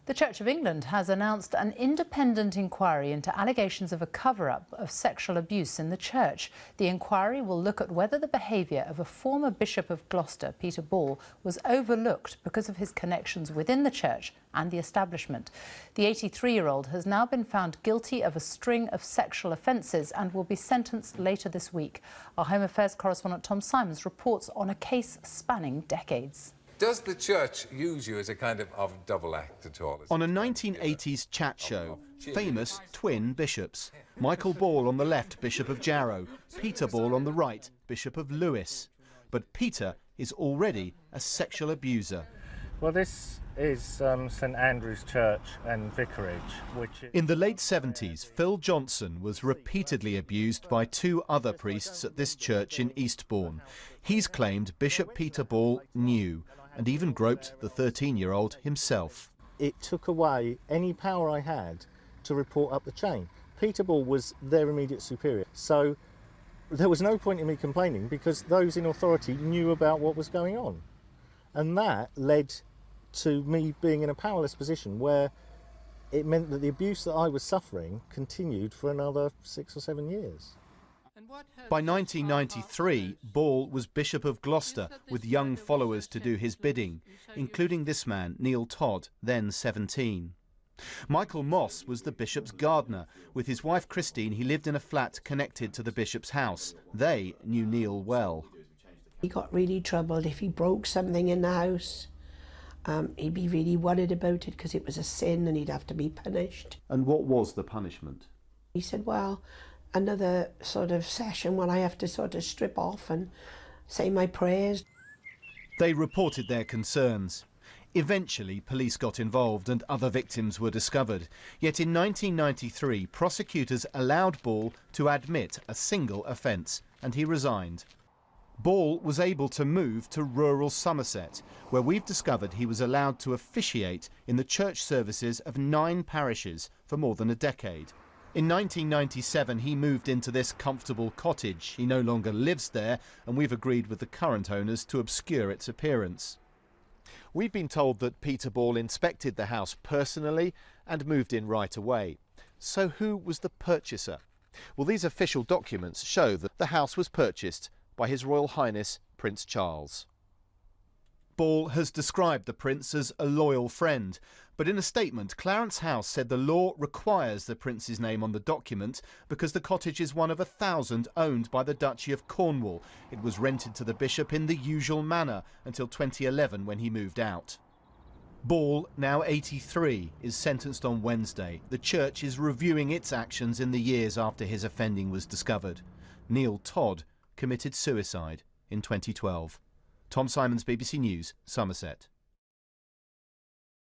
The Church of England has announced an independent inquiry into allegations of a cover-up of sexual abuse in the church. The inquiry will look at whether the behaviour of a former Bishop of Gloucester, Peter Ball, was overlooked because of his connections within the church and the establishment. The 83-year-old has now been found guilty of a string of sexual offences and will be sentenced later this week. Our Home Affairs correspondent Tom Simons reports on a case spanning decades. Does the church use you as a kind of double act at all? On a 1980s chat show, famous twin bishops. Michael Ball on the left, Bishop of Jarrow. Peter Ball on the right, Bishop of Lewes. But Peter is already a sexual abuser. Well, this is St Andrew's Church and Vicarage, which is... In the late 70s, Phil Johnson was repeatedly abused by two other priests at this church in Eastbourne. He's claimed Bishop Peter Ball knew and even groped the 13-year-old himself. It took away any power I had to report up the chain. Peter Ball was their immediate superior, so there was no point in me complaining because those in authority knew about what was going on. And that led to me being in a powerless position where it meant that the abuse that I was suffering continued for another 6 or 7 years. By 1993, Ball was Bishop of Gloucester with young followers to do his bidding, including this man, Neil Todd, then 17. Michael Moss was the bishop's gardener. With his wife Christine, he lived in a flat connected to the bishop's house. They knew Neil well. He got really troubled if he broke something in the house. He'd be really worried about it because it was a sin and he'd have to be punished. And what was the punishment? He said, well, another sort of session when I have to sort of strip off and say my prayers. They reported their concerns. Eventually, police got involved and other victims were discovered. Yet in 1993, prosecutors allowed Ball to admit a single offence, and he resigned. Ball was able to move to rural Somerset, where we've discovered he was allowed to officiate in the church services of 9 parishes for more than a decade. In 1997, he moved into this comfortable cottage. He no longer lives there, and we've agreed with the current owners to obscure its appearance. We've been told that Peter Ball inspected the house personally and moved in right away. So who was the purchaser? Well, these official documents show that the house was purchased by His Royal Highness Prince Charles. Ball has described the prince as a loyal friend, but in a statement, Clarence House said the law requires the prince's name on the document because the cottage is one of 1,000 owned by the Duchy of Cornwall. It was rented to the bishop in the usual manner until 2011 when he moved out. Ball, now 83, is sentenced on Wednesday. The church is reviewing its actions in the years after his offending was discovered. Neil Todd committed suicide in 2012. Tom Simons, BBC News, Somerset.